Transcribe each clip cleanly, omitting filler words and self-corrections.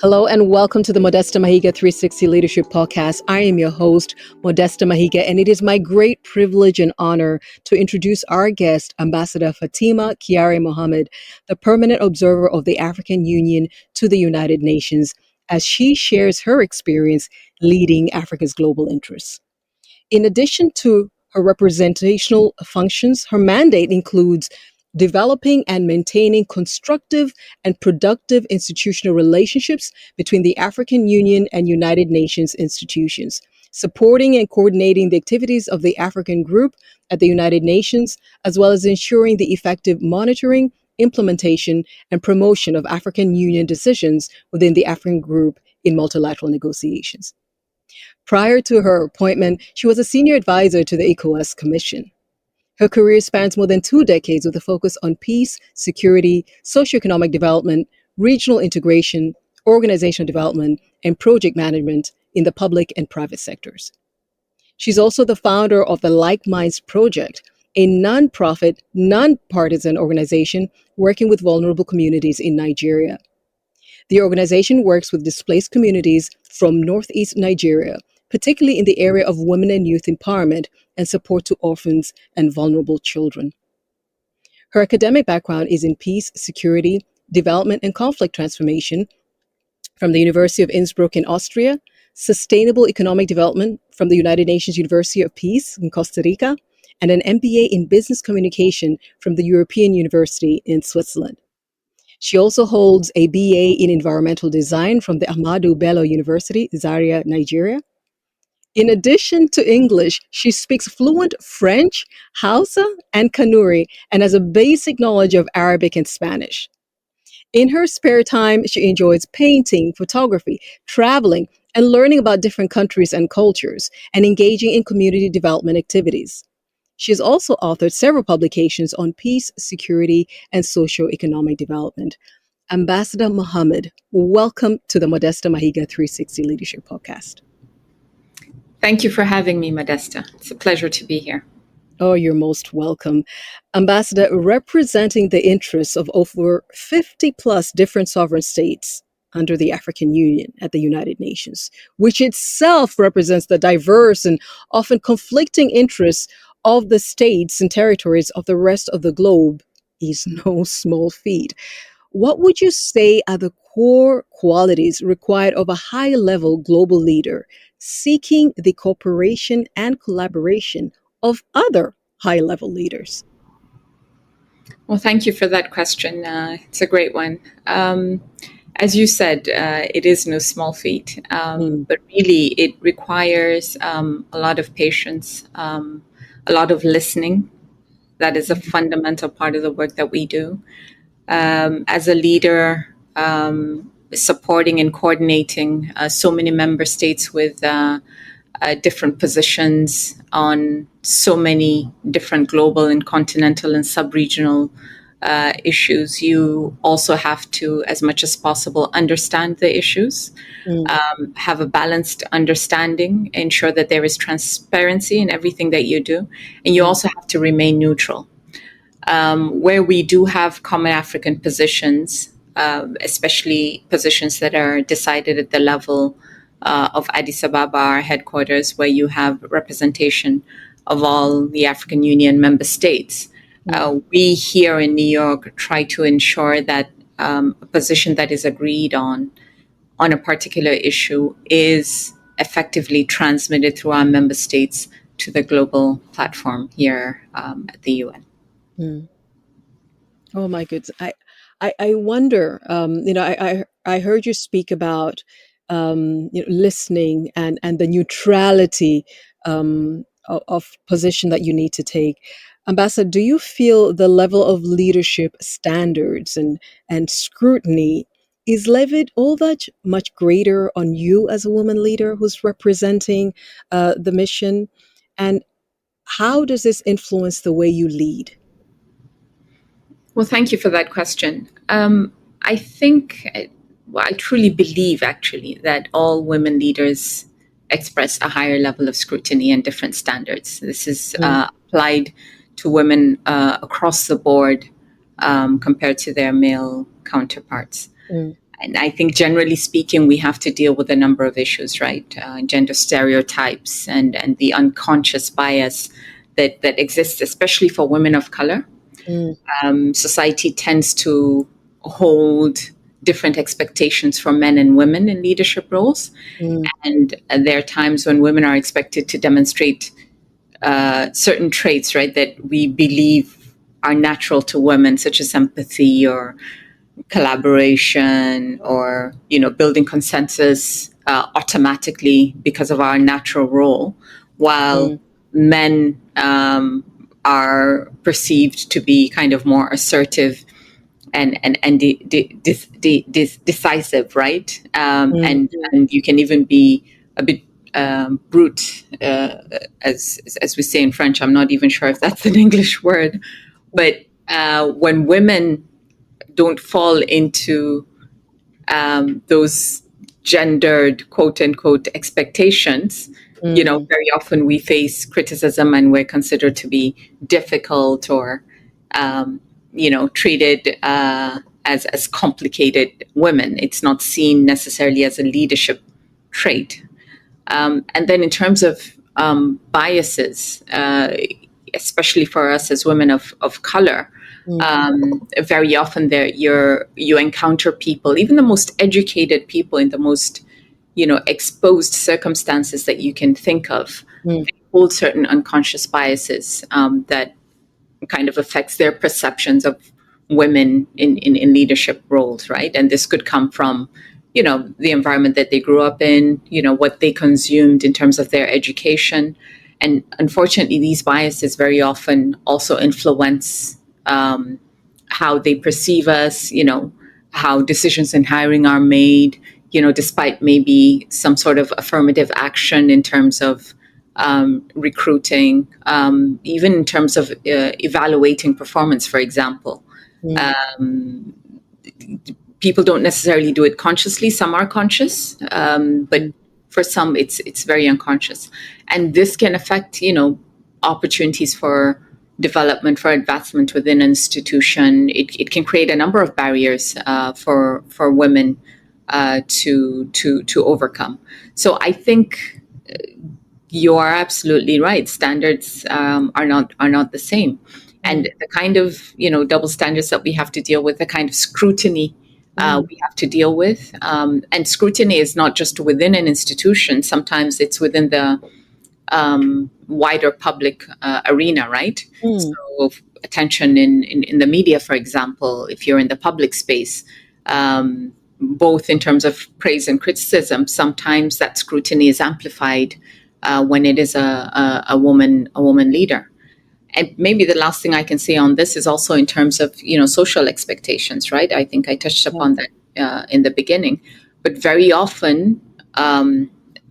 Hello and welcome to the Modesta Mahiga 360 Leadership Podcast. I am your host, Modesta Mahiga, and it is my great privilege and honor to introduce our guest, Ambassador Fatima Kyari Mohammed, the permanent observer of the African Union to the United Nations, as she shares her experience leading Africa's global interests. In addition to her representational functions, her mandate includes developing and maintaining constructive and productive institutional relationships between the African Union and United Nations institutions, supporting and coordinating the activities of the African Group at the United Nations, as well as ensuring the effective monitoring, implementation, and promotion of African Union decisions within the African Group in multilateral negotiations. Prior to her appointment, she was a senior advisor to the ECOWAS Commission. Her career spans more than 2 decades with a focus on peace, security, socio-economic development, regional integration, organizational development, and project management in the public and private sectors. She's also the founder of the Like Minds Project, a nonprofit, nonpartisan organization working with vulnerable communities in Nigeria. The organization works with displaced communities from Northeast Nigeria, particularly in the area of women and youth empowerment and support to orphans and vulnerable children. Her academic background is in peace, security, development, and conflict transformation from the University of Innsbruck in Austria, sustainable economic development from the United Nations University of Peace in Costa Rica, and an MBA in business communication from the European University in Switzerland. She also holds a BA in environmental design from the Ahmadu Bello University, Zaria, Nigeria. In addition to English, she speaks fluent French, Hausa, and Kanuri, and has a basic knowledge of Arabic and Spanish. In her spare time, she enjoys painting, photography, traveling, and learning about different countries and cultures, and engaging in community development activities. She has also authored several publications on peace, security, and socio-economic development. Ambassador Mohammed, welcome to the Modesta Mahiga 360 Leadership Podcast. Thank you for having me, Modesta. It's a pleasure to be here. Oh, you're most welcome. Ambassador, representing the interests of over 50 plus different sovereign states under the African Union at the United Nations, which itself represents the diverse and often conflicting interests of the states and territories of the rest of the globe, is no small feat. What would you say are the core qualities required of a high-level global leader seeking the cooperation and collaboration of other high-level leaders? Well, thank you for that question. It's a great one. As you said, it is no small feat, but really it requires a lot of patience, a lot of listening. That is a fundamental part of the work that we do. As a leader, supporting and coordinating so many member states with different positions on so many different global and continental and sub-regional issues, you also have to, as much as possible, understand the issues, have a balanced understanding, ensure that there is transparency in everything that you do, and you also have to remain neutral. Where we do have common African positions, especially positions that are decided at the level of Addis Ababa, our headquarters, where you have representation of all the African Union member states. We here in New York try to ensure that a position that is agreed on a particular issue is effectively transmitted through our member states to the global platform here at the UN. Oh my goodness. I wonder, I heard you speak about listening and the neutrality of position that you need to take. Ambassador, do you feel the level of leadership standards and scrutiny is levied all that much greater on you as a woman leader who's representing the mission? And how does this influence the way you lead? Well, thank you for that question. I think, I truly believe actually that all women leaders express a higher level of scrutiny and different standards. This is applied to women across the board compared to their male counterparts. And I think generally speaking, we have to deal with a number of issues, right? Gender stereotypes and the unconscious bias that exists, especially for women of color. Society tends to hold different expectations for men and women in leadership roles. And there are times when women are expected to demonstrate certain traits, right, that we believe are natural to women, such as empathy or collaboration or, building consensus automatically because of our natural role, while men are perceived to be kind of more assertive and decisive, right? And you can even be a bit brute, as we say in French. I'm not even sure if that's an English word, but when women don't fall into those gendered quote unquote expectations, very often we face criticism and we're considered to be difficult or treated as complicated women. It's not seen necessarily as a leadership trait. And then in terms of biases, especially for us as women of color, very often you encounter people, even the most educated people in the most exposed circumstances that you can think of, they hold certain unconscious biases that kind of affects their perceptions of women in leadership roles, right? And this could come from the environment that they grew up in, what they consumed in terms of their education. And unfortunately, these biases very often also influence how they perceive us, how decisions in hiring are made, despite maybe some sort of affirmative action in terms of recruiting, even in terms of evaluating performance, for example. People don't necessarily do it consciously. Some are conscious, but for some, it's very unconscious. And this can affect, opportunities for development, for advancement within an institution. It can create a number of barriers for women to overcome. So I think you are absolutely right. Standards are not the same, and the kind of double standards that we have to deal with, the kind of scrutiny we have to deal with, and scrutiny is not just within an institution. Sometimes it's within the wider public arena, right? So attention in the media, for example, if you're in the public space, both in terms of praise and criticism, sometimes that scrutiny is amplified when it is a woman leader. And maybe the last thing I can say on this is also in terms of social expectations, right? I think I touched upon that in the beginning, but very often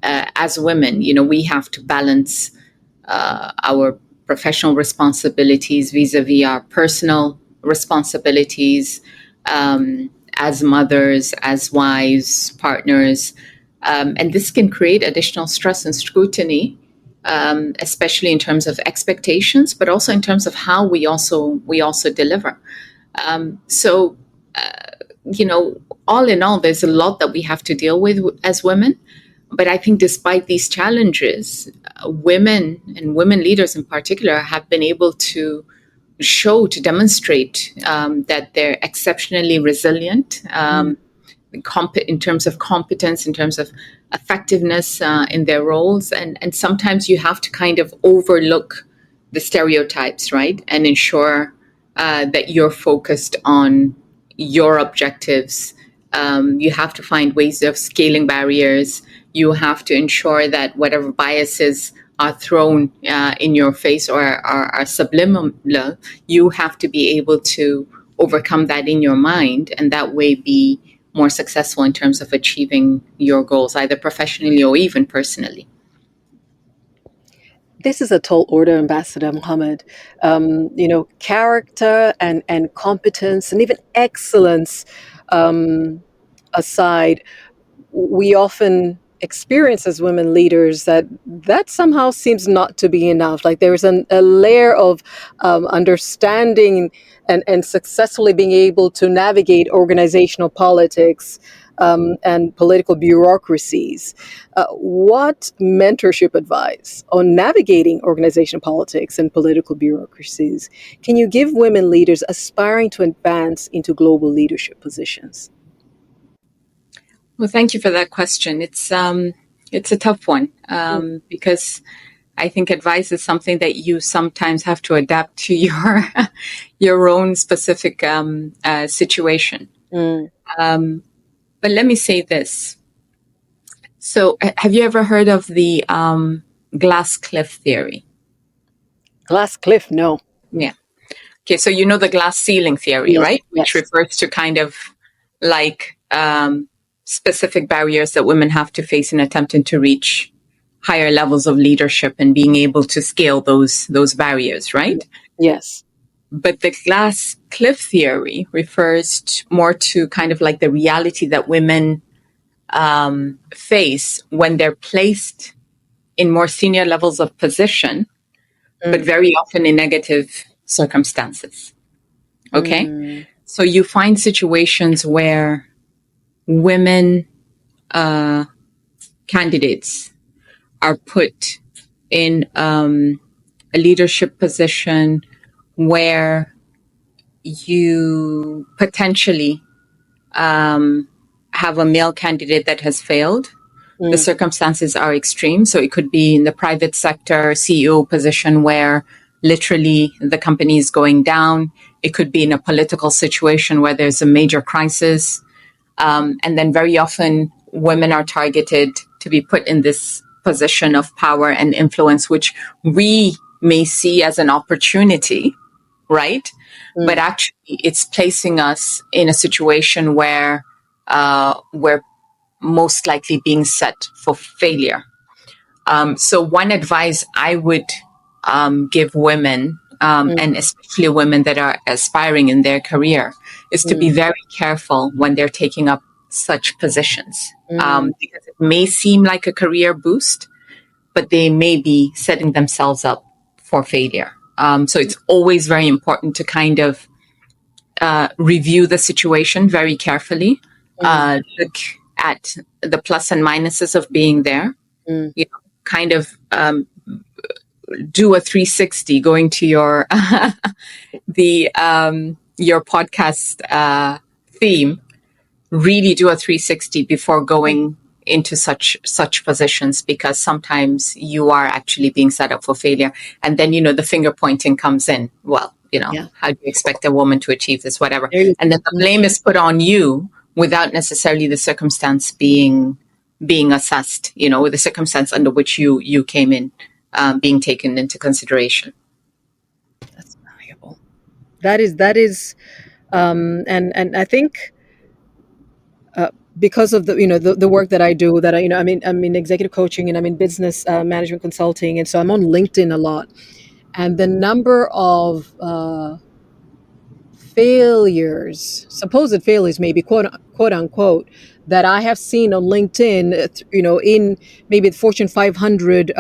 as women, we have to balance our professional responsibilities vis-a-vis our personal responsibilities as mothers, as wives, partners, and this can create additional stress and scrutiny. Especially in terms of expectations, but also in terms of how we also deliver. So, all in all, there's a lot that we have to deal with as women. But I think despite these challenges, women and women leaders in particular have been able to demonstrate that they're exceptionally resilient. In terms of competence, in terms of effectiveness in their roles. And sometimes you have to kind of overlook the stereotypes, right? And ensure that you're focused on your objectives. You have to find ways of scaling barriers. You have to ensure that whatever biases are thrown in your face or are subliminal, you have to be able to overcome that in your mind, and that way be more successful in terms of achieving your goals, either professionally or even personally. This is a tall order, Ambassador Mohammed. Character and competence and even excellence aside, we often experience as women leaders that somehow seems not to be enough. Like there's a layer of understanding and successfully being able to navigate organizational politics and political bureaucracies. What mentorship advice on navigating organizational politics and political bureaucracies can you give women leaders aspiring to advance into global leadership positions? Well, thank you for that question. It's a tough one because I think advice is something that you sometimes have to adapt to your own specific situation. But let me say this. So, have you ever heard of the glass cliff theory? Glass cliff, no. Yeah. Okay, so you know the glass ceiling theory, Yes, right? Which yes. refers to kind of like specific barriers that women have to face in attempting to reach higher levels of leadership and being able to scale those barriers, right? Yes. But the glass cliff theory refers more to kind of like the reality that women face when they're placed in more senior levels of position, but very often in negative circumstances. Okay? So you find situations where women candidates are put in a leadership position where you potentially have a male candidate that has failed. The circumstances are extreme. So it could be in the private sector, CEO position where literally the company is going down. It could be in a political situation where there's a major crisis. And then very often women are targeted to be put in this position of power and influence, which we may see as an opportunity, right? But actually it's placing us in a situation where we're most likely being set for failure. So one advice I would give women, and especially women that are aspiring in their career, is to be very careful when they're taking up such positions. Because it may seem like a career boost, but they may be setting themselves up for failure. So it's always very important to kind of review the situation very carefully, look at the plus and minuses of being there, you know, kind of do a 360 going to your your podcast theme. Really do a 360 before going into such positions, because sometimes you are actually being set up for failure. And then, you know, the finger pointing comes in. Well, you know, how do you expect a woman to achieve this, whatever? And then the blame is put on you without necessarily the circumstance being assessed, you know, with the circumstance under which you came in being taken into consideration. That's valuable. That is, and I think because of the work that I do, that I'm in executive coaching and I'm in business management consulting, and so I'm on LinkedIn a lot, and the number of failures, supposed failures, maybe quote unquote, that I have seen on LinkedIn, in maybe the Fortune 500,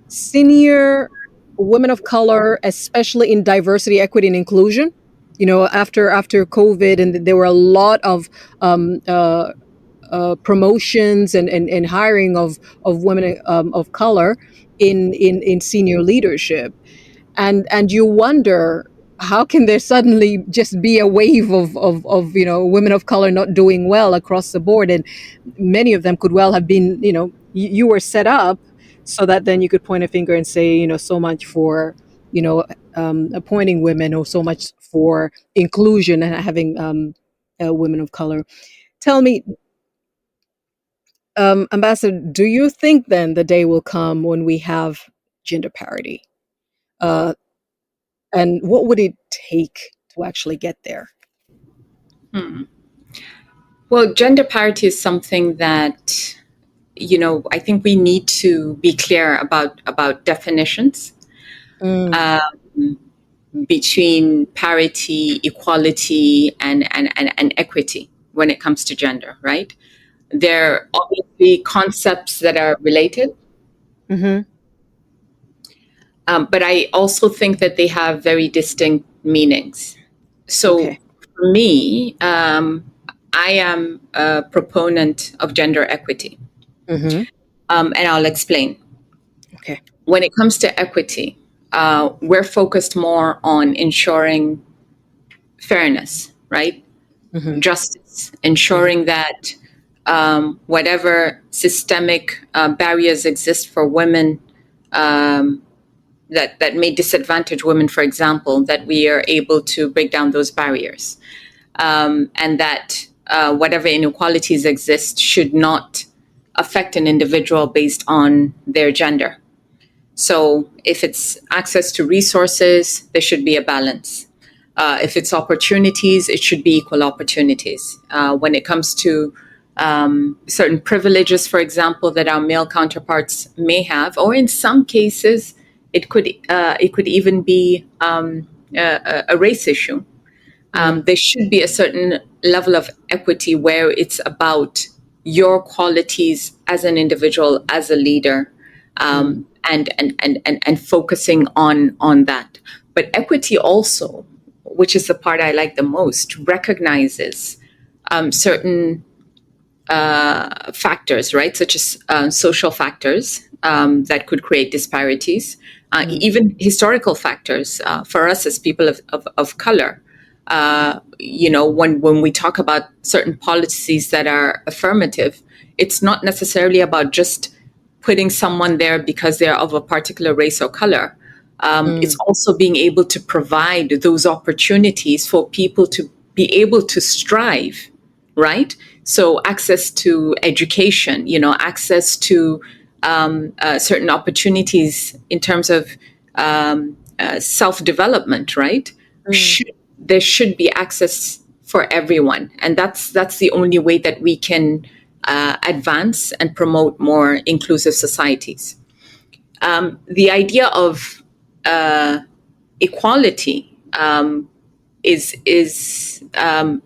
senior women of color, especially in diversity, equity, and inclusion. After COVID, and there were a lot of promotions and hiring of women of color in senior leadership, and you wonder, how can there suddenly just be a wave of women of color not doing well across the board? And many of them could well have been, you were set up so that then you could point a finger and say, so much for appointing women, or so much for inclusion and having women of color. Tell me, Ambassador, do you think then the day will come when we have gender parity? And what would it take to actually get there? Well, gender parity is something that, I think we need to be clear about definitions between parity, equality, and equity when it comes to gender, right? They're obviously concepts that are related, Mm-hmm. but I also think that they have very distinct meanings. So Okay. for me, I am a proponent of gender equity, Mm-hmm. and I'll explain. Okay. When it comes to equity, we're focused more on ensuring fairness, right? Mm-hmm. Justice, Mm-hmm. ensuring that whatever systemic barriers exist for women um, that may disadvantage women, for example, that we are able to break down those barriers, and that whatever inequalities exist should not affect an individual based on their gender. So if it's access to resources, there should be a balance. If it's opportunities, it should be equal opportunities. When it comes to certain privileges, for example, that our male counterparts may have, or in some cases, it could even be a race issue. Mm. There should be a certain level of equity where it's about your qualities as an individual, as a leader, Mm. and focusing on that. But equity also, which is the part I like the most, recognizes certain factors, right, such as social factors that could create disparities, Mm. even historical factors for us as people of color. When we talk about certain policies that are affirmative, it's not necessarily about just putting someone there because they're of a particular race or color. It's Mm. also being able to provide those opportunities for people to be able to strive, right? So access to education, access to certain opportunities in terms of self-development, right? Mm. There should be access for everyone, and that's the only way that we can advance and promote more inclusive societies. The idea of equality is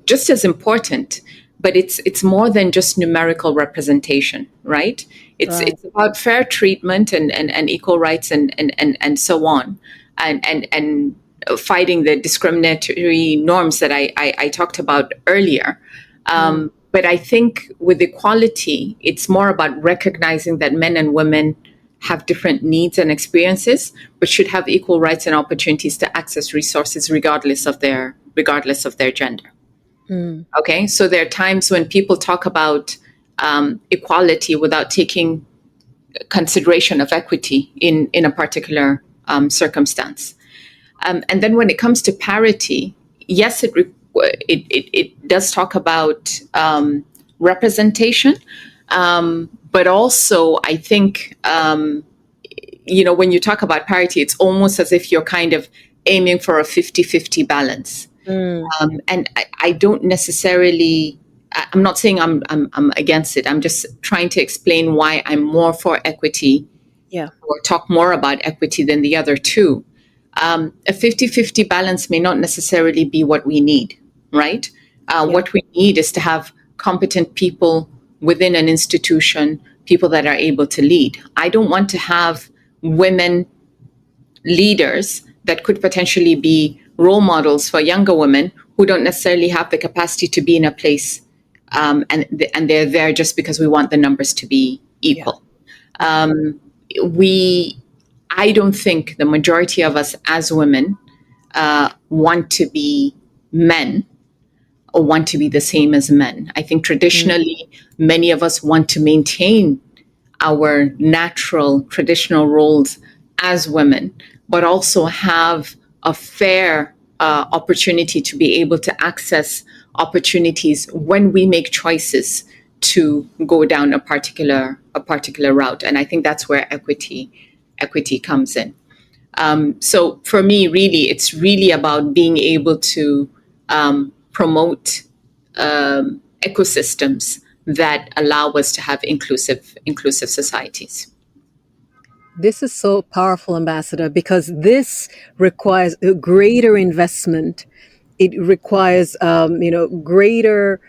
just as important, but it's more than just numerical representation, right? Right. It's about fair treatment and equal rights and so on, and fighting the discriminatory norms that I talked about earlier. Mm. But I think with equality, it's more about recognizing that men and women have different needs and experiences, but should have equal rights and opportunities to access resources regardless of their gender. Mm. Okay, so there are times when people talk about equality without taking consideration of equity in a particular circumstance. And then when it comes to parity, yes, it does talk about representation, but also I think when you talk about parity, it's almost as if you're kind of aiming for a 50-50 balance. Mm. And I don't necessarily, I'm not saying I'm against it. I'm just trying to explain why I'm more for equity Yeah. or talk more about equity than the other two. A 50-50 balance may not necessarily be what we need, right? Yeah. What we need is to have competent people within an institution, people that are able to lead. I don't want to have women leaders that could potentially be role models for younger women who don't necessarily have the capacity to be in a place, and they're there just because we want the numbers to be Yeah. equal. Yeah. We I don't think the majority of us as women want to be men or want to be the same as men. I think Mm. traditionally, many of us want to maintain our natural traditional roles as women, but also have a fair opportunity to be able to access opportunities when we make choices to go down a particular route. And I think that's where equity comes in. So for me, really, it's really about being able to promote ecosystems that allow us to have inclusive societies. This is so powerful, Ambassador, because this requires a greater investment. It requires, greater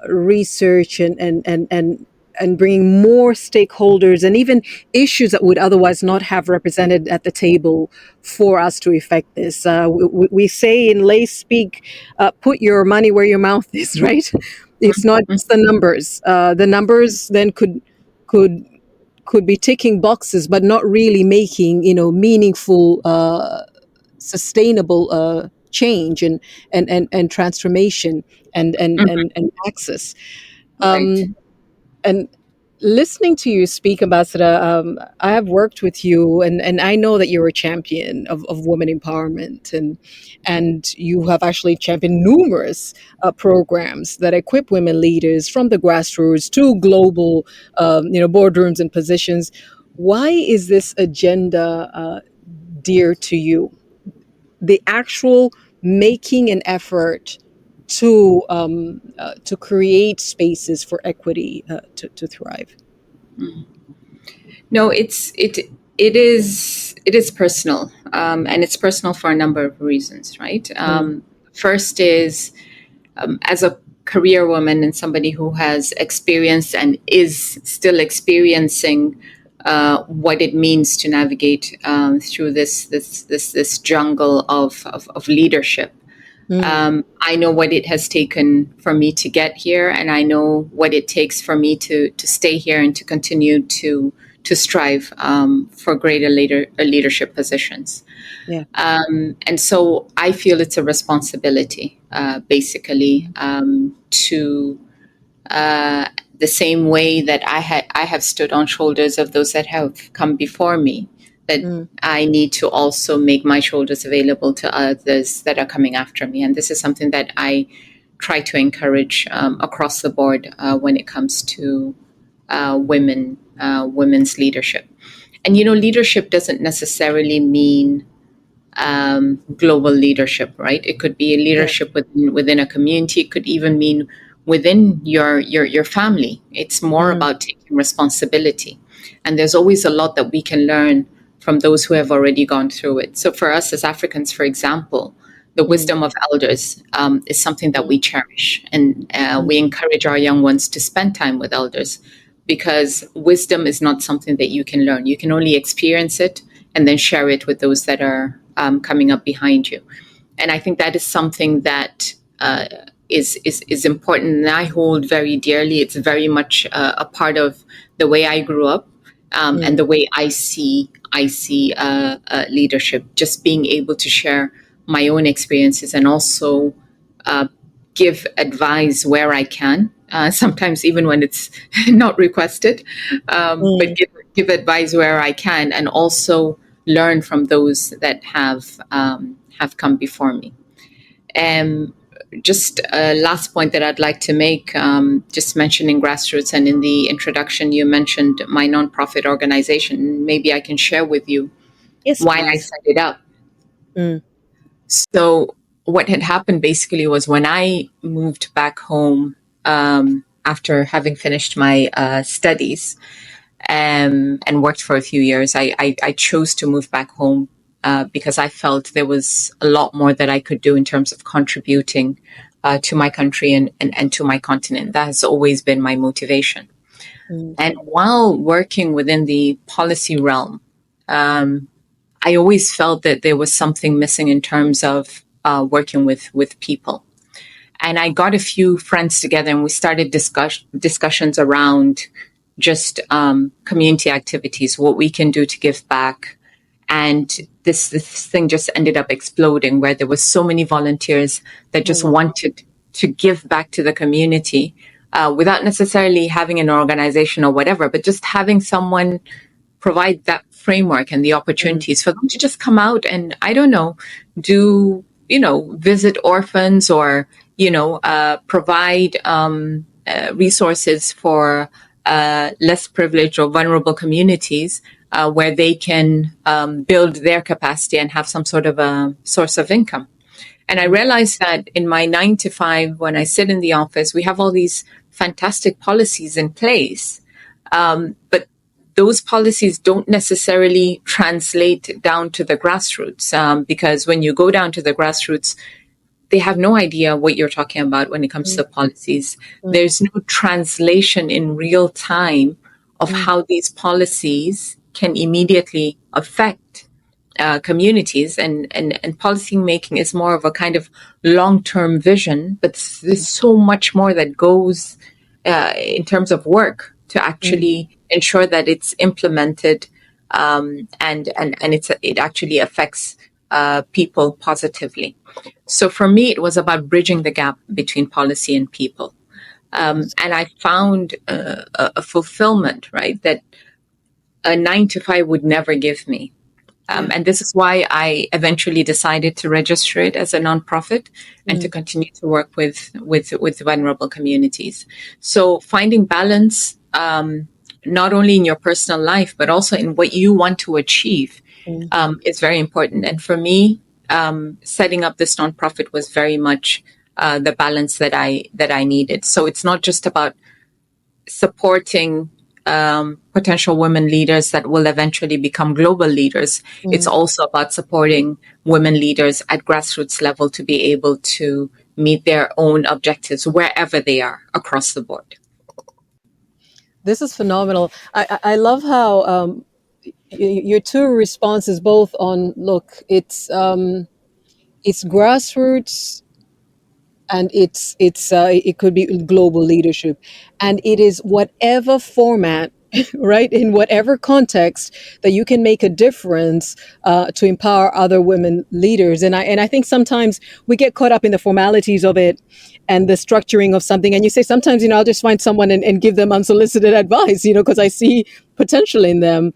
research and bringing more stakeholders and even issues that would otherwise not have represented at the table for us to effect this. We say in lay speak, put your money where your mouth is, right? It's not just the numbers. The numbers then could could be ticking boxes, but not really making meaningful, sustainable change and transformation and access. Right. Um, and listening to you speak, Ambassador, I have worked with you, and I know that you're a champion of women empowerment, and you have actually championed numerous programs that equip women leaders from the grassroots to global, boardrooms and positions. Why is this agenda dear to you? The actual making an effort to create spaces for equity to thrive. No, it is personal, and it's personal for a number of reasons, right? Mm, First is, as a career woman and somebody who has experienced and is still experiencing what it means to navigate through this jungle of leadership. mm, I know what it has taken for me to get here, and I know what it takes for me to stay here and to continue to strive for greater leadership positions. yeah. And so I feel it's a responsibility, basically, to the same way that I have stood on shoulders of those that have come before me, that Mm, I need to also make my shoulders available to others that are coming after me. And this is something that I try to encourage across the board when it comes to women's leadership. And leadership doesn't necessarily mean global leadership, right? It could be a yeah. leadership within a community. It could even mean within your family. It's more Mm, about taking responsibility, and there's always a lot that we can learn from those who have already gone through it. So for us as Africans, for example, the mm, wisdom of elders is something that mm, we cherish, and we mm, encourage our young ones to spend time with elders, because wisdom is not something that you can learn. You can only experience it and then share it with those that are coming up behind you. And I think that is something that is important, and I hold very dearly. It's very much a part of the way I grew up, and mm, the way I see leadership. Just being able to share my own experiences, and also uh, give advice where I can. Sometimes even when it's not requested, but mm. give advice where I can, and also learn from those that have come before me. And just a last point that I'd like to make, just mentioning grassroots, and in the introduction you mentioned my nonprofit organization. Maybe I can share with you Yes, why I please. set it up. Mm, So what had happened basically was, when I moved back home after having finished my studies, and worked for a few years, I chose to move back home because I felt there was a lot more that I could do in terms of contributing to my country and to my continent. That has always been my motivation. mm, And while working within the policy realm, um, I always felt that there was something missing in terms of working with people. And I got a few friends together, and we started discussions around just community activities, what we can do to give back. And this thing just ended up exploding, where there was so many volunteers that just mm, wanted to give back to the community, without necessarily having an organization or whatever, but just having someone provide that framework and the mm, opportunities for them to just come out and, I don't know, do, visit orphans, or, provide resources for less privileged or vulnerable communities, where they can build their capacity and have some sort of a source of income. And I mm, realized that in my 9 to 5, when I sit in the office, we have all these fantastic policies in place. But those policies don't necessarily translate down to the grassroots, because when you go down to the grassroots, they have no idea what you're talking about when it comes to policies. There's no translation in real time of how these policies can immediately affect communities, and policy making is more of a kind of long-term vision, but there's so much more that goes in terms of work to actually ensure that it's implemented, and it actually affects people positively. So for me, it was about bridging the gap between policy and people. And I found a fulfillment, right, that a 9 to 5 would never give me. And this is why I eventually decided to register it as a nonprofit and to continue to work with vulnerable communities. So finding balance, not only in your personal life, but also in what you want to achieve, is very important. And for me, setting up this nonprofit was very much the balance that I needed. So it's not just about supporting potential women leaders that will eventually become global leaders. It's also about supporting women leaders at grassroots level to be able to meet their own objectives wherever they are across the board. This is phenomenal. I love how your two responses both on, look, it's grassroots, and it could be global leadership, and it is whatever format, right, in whatever context that you can make a difference to empower other women leaders. And I think sometimes we get caught up in the formalities of it and the structuring of something. And you say sometimes, I'll just find someone and give them unsolicited advice, because I see potential in them.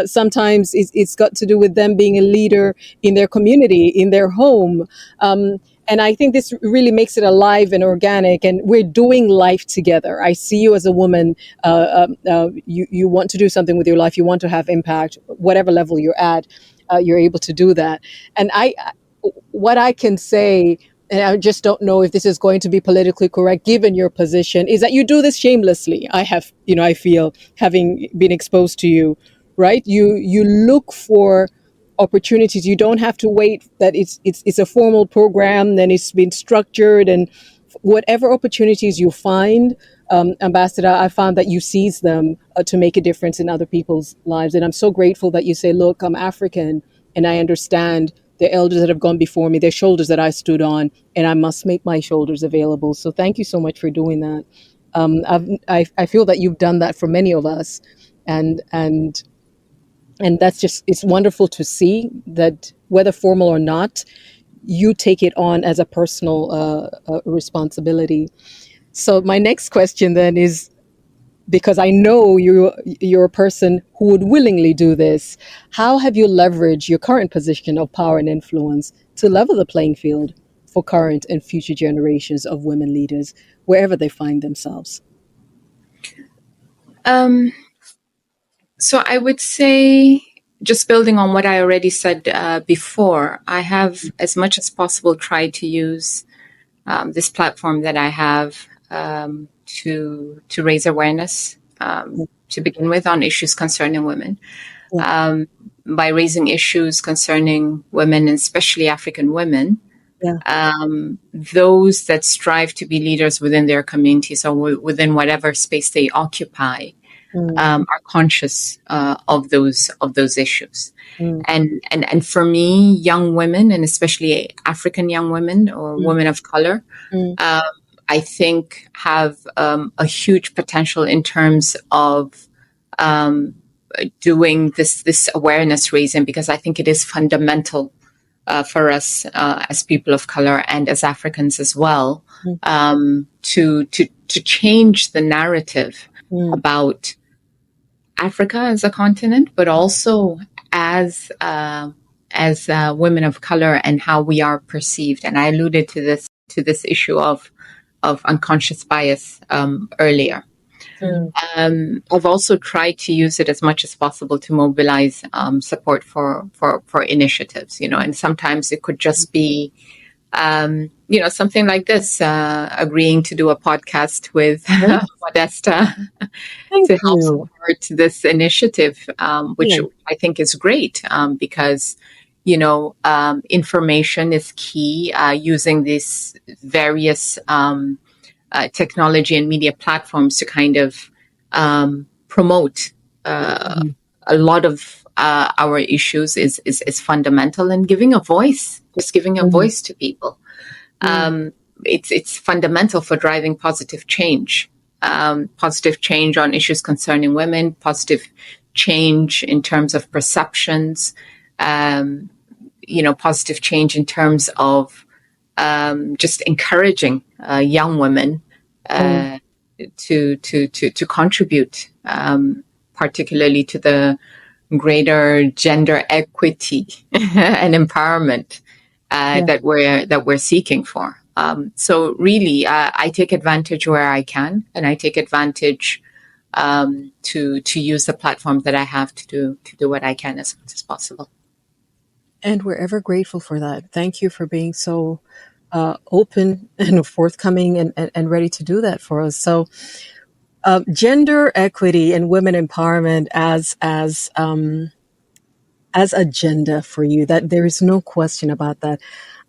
Sometimes it's got to do with them being a leader in their community, in their home. And I think this really makes it alive and organic, and we're doing life together. I see you as a woman. You want to do something with your life. You want to have impact, whatever level you're at. You're able to do that. And what I can say, and I just don't know if this is going to be politically correct given your position, is that you do this shamelessly. I feel, having been exposed to you, right? You look for opportunities. You don't have to wait that it's a formal program, then it's been structured, and whatever opportunities you find, Ambassador, I found that you seize them to make a difference in other people's lives. And I'm so grateful that you say, look, I'm African and I understand the elders that have gone before me, their shoulders that I stood on, and I must make my shoulders available. So thank you so much for doing that. I feel that you've done that for many of us, and that's just, it's wonderful to see that whether formal or not, you take it on as a personal responsibility. So my next question then is, because I know you're a person who would willingly do this, how have you leveraged your current position of power and influence to level the playing field for current and future generations of women leaders, wherever they find themselves? So I would say, just building on what I already said before, I have, as much as possible, tried to use this platform that I have to raise awareness, to begin with, on issues concerning women. By raising issues concerning women, and especially African women, those that strive to be leaders within their communities or within whatever space they occupy, are conscious of those issues. And for me, young women, and especially African young women or women of color, I think have a huge potential in terms of doing this awareness raising, because I think it is fundamental for us as people of color and as Africans as well, to change the narrative about Africa as a continent, but also as women of color and how we are perceived. And I alluded to this issue of unconscious bias earlier. I've also tried to use it as much as possible to mobilize support for initiatives, and sometimes it could just be, something like this, agreeing to do a podcast with Modesta to help support this initiative, which I think is great, because, information is key, using these various technology and media platforms to kind of promote a lot of our issues is fundamental, and giving a voice, to people. It's fundamental for driving positive change on issues concerning women, positive change in terms of perceptions, positive change in terms of just encouraging young women to contribute, particularly to the greater gender equity and empowerment that we're seeking for. So really, I take advantage where I can, and I take advantage to use the platform that I have to do what I can as much as possible. And we're ever grateful for that. Thank you for being so open and forthcoming and ready to do that for us. So, gender equity and women empowerment as agenda for you, that there is no question about that.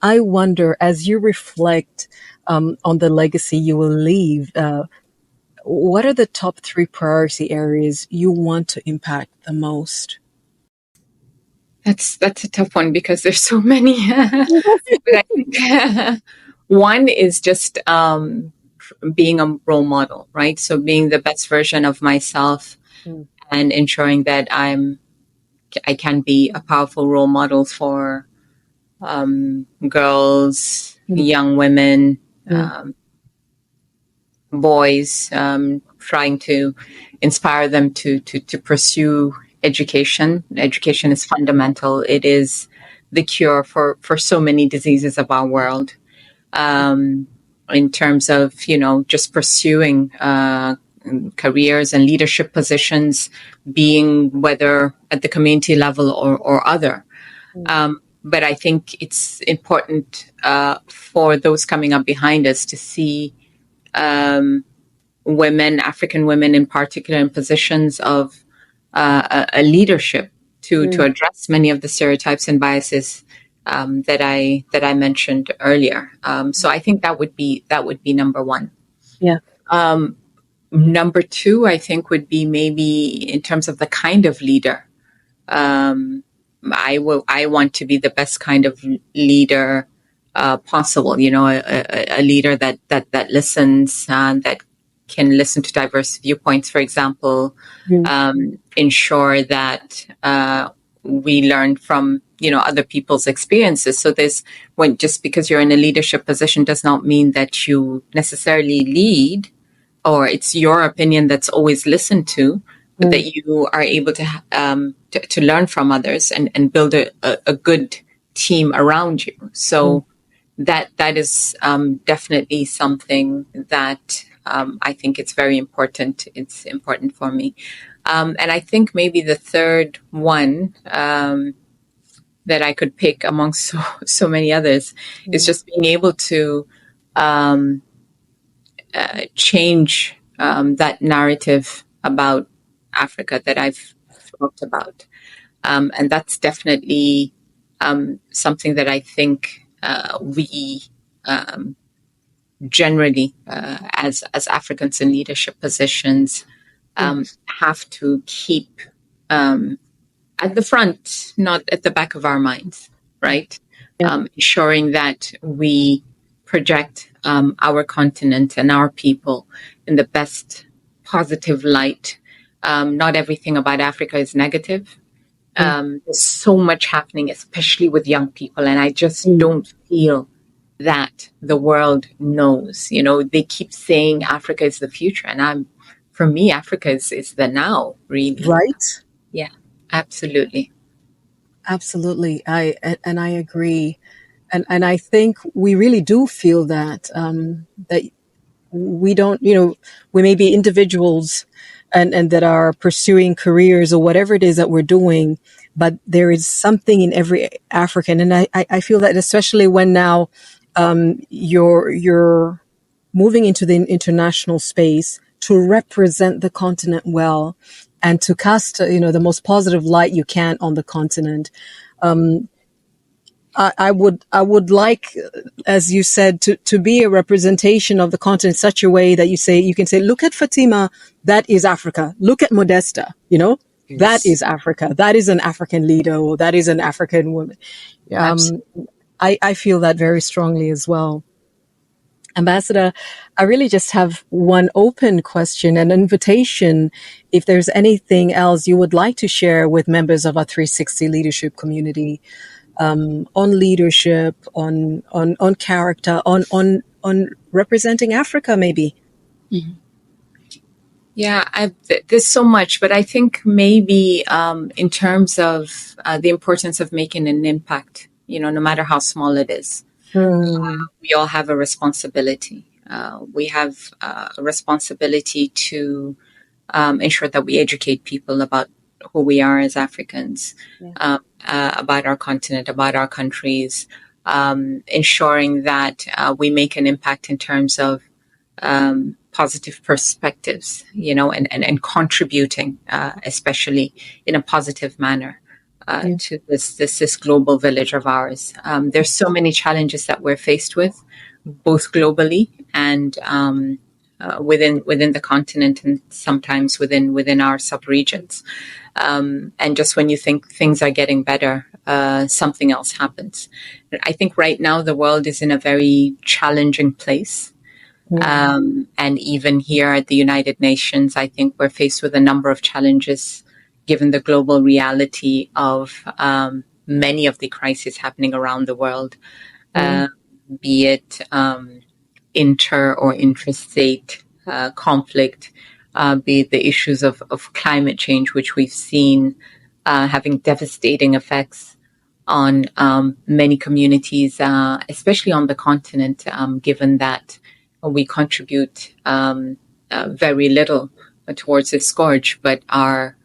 I wonder, as you reflect on the legacy you will leave, what are the top 3 priority areas you want to impact the most? That's a tough one because there's so many. But I think one is just being a role model, right? So being the best version of myself and ensuring that I can be a powerful role model for girls, young women, boys, trying to inspire them to pursue education. Education is fundamental. It is the cure for so many diseases of our world. In terms of, just pursuing careers and leadership positions, being whether at the community level or other. But I think it's important for those coming up behind us to see women, African women in particular, in positions of a leadership to address many of the stereotypes and biases that I mentioned earlier. So I think that would be number one. Yeah. Number two, I think, would be maybe in terms of the kind of leader. I want to be the best kind of leader possible. A leader that listens, that can listen to diverse viewpoints, for example. Ensure that we learn from other people's experiences. So just because you're in a leadership position does not mean that you necessarily lead, or it's your opinion that's always listened to, but that you are able to learn from others and build a good team around you. So that is definitely something that I think it's very important. It's important for me. And I think maybe the third one that I could pick among so many others is just being able to change that narrative about Africa that I've talked about. And that's definitely something that I think we generally, as Africans in leadership positions, have to keep at the front, not at the back of our minds, right? Ensuring that we project our continent and our people in the best positive light. Not everything about Africa is negative. There's so much happening, especially with young people, and I just don't feel that the world knows. They keep saying Africa is the future, and for me, Africa is the now, really. Right? Yeah, absolutely. Absolutely. I agree. And I think we really do feel that, that we don't, we may be individuals and that are pursuing careers or whatever it is that we're doing, but there is something in every African. And I feel that especially when now, you're moving into the international space to represent the continent well and to cast, the most positive light you can on the continent. I would like, as you said, to be a representation of the continent in such a way that you can say, look at Fatima, that is Africa. Look at Modesta, that is Africa. That is an African leader, or that is an African woman. I feel that very strongly as well. Ambassador, I really just have one open question, an invitation. If there's anything else you would like to share with members of our 360 leadership community, on leadership, on character, on representing Africa, maybe. Mm-hmm. Yeah, there's so much, but I think maybe in terms of the importance of making an impact, no matter how small it is, we all have a responsibility. We have a responsibility to ensure that we educate people about who we are as Africans, about our continent, about our countries, ensuring that we make an impact in terms of positive perspectives, and contributing, especially in a positive manner, to this global village of ours. There's so many challenges that we're faced with, both globally and within the continent, and sometimes within our subregions. And just when you think things are getting better, something else happens. I think right now the world is in a very challenging place. And even here at the United Nations, I think we're faced with a number of challenges, given the global reality of many of the crises happening around the world, be it inter or interstate conflict, be it the issues of climate change, which we've seen having devastating effects on many communities, especially on the continent, given that we contribute very little towards this scourge, but are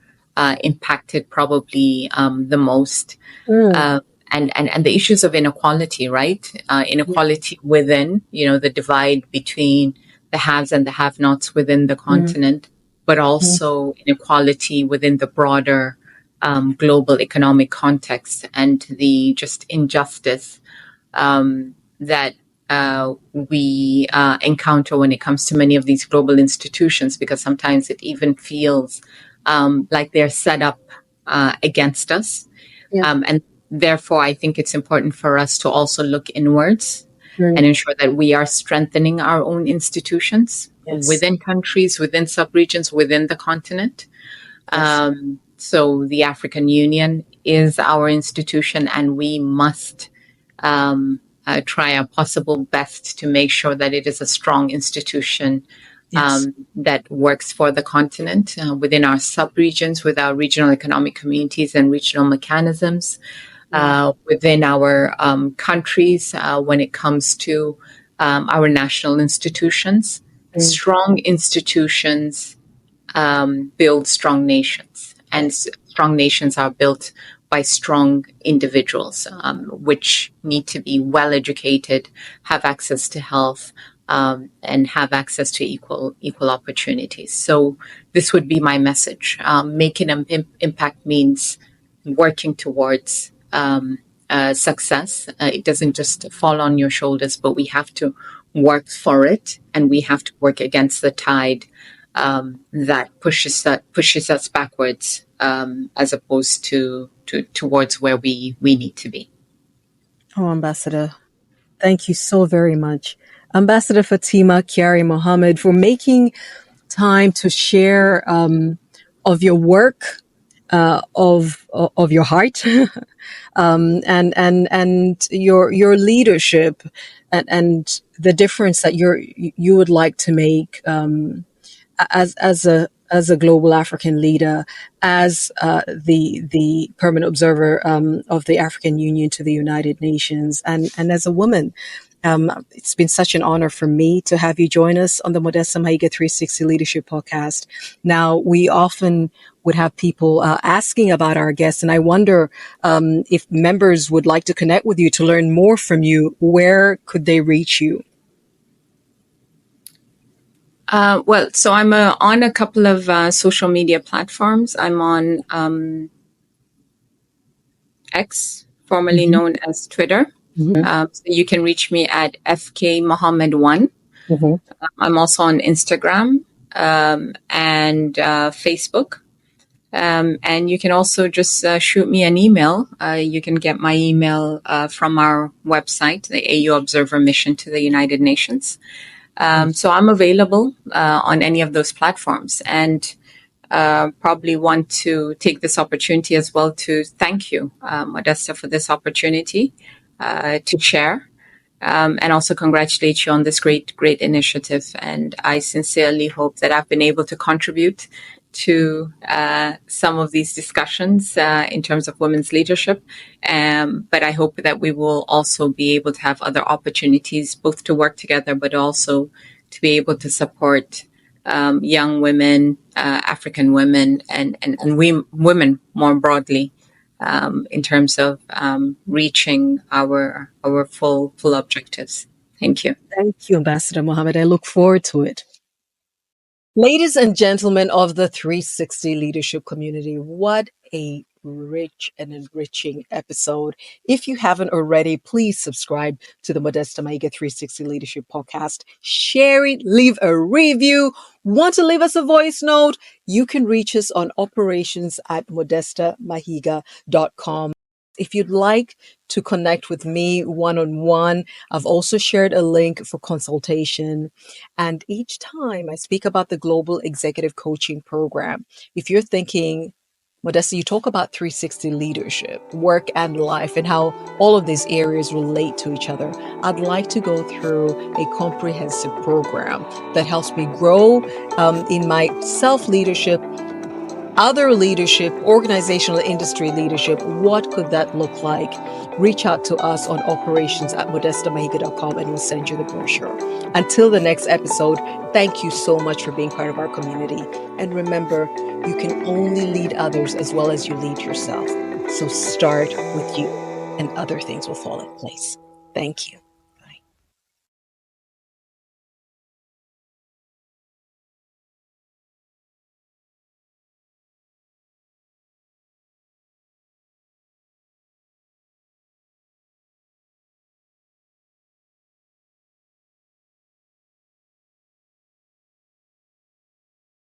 impacted probably the most. And the issues of inequality, right? Inequality within, the divide between the haves and the have-nots within the continent, but also inequality within the broader global economic context, and the just injustice that we encounter when it comes to many of these global institutions, because sometimes it even feels like they're set up against us. And therefore, I think it's important for us to also look inwards and ensure that we are strengthening our own institutions within countries, within subregions, within the continent. So the African Union is our institution, and we must try our possible best to make sure that it is a strong institution that works for the continent, within our subregions, with our regional economic communities and regional mechanisms, within our countries, when it comes to our national institutions. Strong institutions build strong nations, and strong nations are built by strong individuals, which need to be well educated, have access to health, and have access to equal opportunities. So this would be my message. Making an impact means working towards success. It doesn't just fall on your shoulders, but we have to work for it, and we have to work against the tide that pushes us backwards, as opposed to towards where we need to be. Oh, Ambassador, thank you so very much. Ambassador Fatima Kyari Mohammed, for making time to share of your work, of your heart, and your leadership, and the difference that you would like to make as a global African leader, as the permanent observer of the African Union to the United Nations, and as a woman. It's been such an honor for me to have you join us on the Modesta Mahiga 360 Leadership Podcast. Now, we often would have people asking about our guests, and I wonder if members would like to connect with you to learn more from you. Where could they reach you? So I'm on a couple of social media platforms. I'm on X, formerly known as Twitter. So you can reach me at FKMohammed1. I'm also on Instagram and Facebook. And you can also just shoot me an email. You can get my email from our website, the AU Observer Mission to the United Nations. So I'm available on any of those platforms, and probably want to take this opportunity as well to thank you, Modesta, for this opportunity to share. And also congratulate you on this great initiative. And I sincerely hope that I've been able to contribute to some of these discussions in terms of women's leadership. But I hope that we will also be able to have other opportunities, both to work together, but also to be able to support young women, African women, and women more broadly, in terms of reaching our full objectives. Thank you. Thank you, Ambassador Mohammed. I look forward to it. Ladies and gentlemen of the 360 leadership community, what a rich and enriching episode. If you haven't already, please subscribe to the Modesta Mahiga 360 Leadership Podcast. Share it, leave a review. Want to leave us a voice note? You can reach us on operations@modestamahiga.com. If you'd like to connect with me one-on-one, I've also shared a link for consultation. And each time I speak about the Global Executive Coaching Program, if you're thinking, Modesta, you talk about 360 leadership, work and life, and how all of these areas relate to each other. I'd like to go through a comprehensive program that helps me grow in my self-leadership, other leadership, organizational industry leadership. What could that look like? Reach out to us on operations@modestamahiga.com and we'll send you the brochure. Until the next episode, thank you so much for being part of our community. And remember, you can only lead others as well as you lead yourself. So start with you and other things will fall in place. Thank you.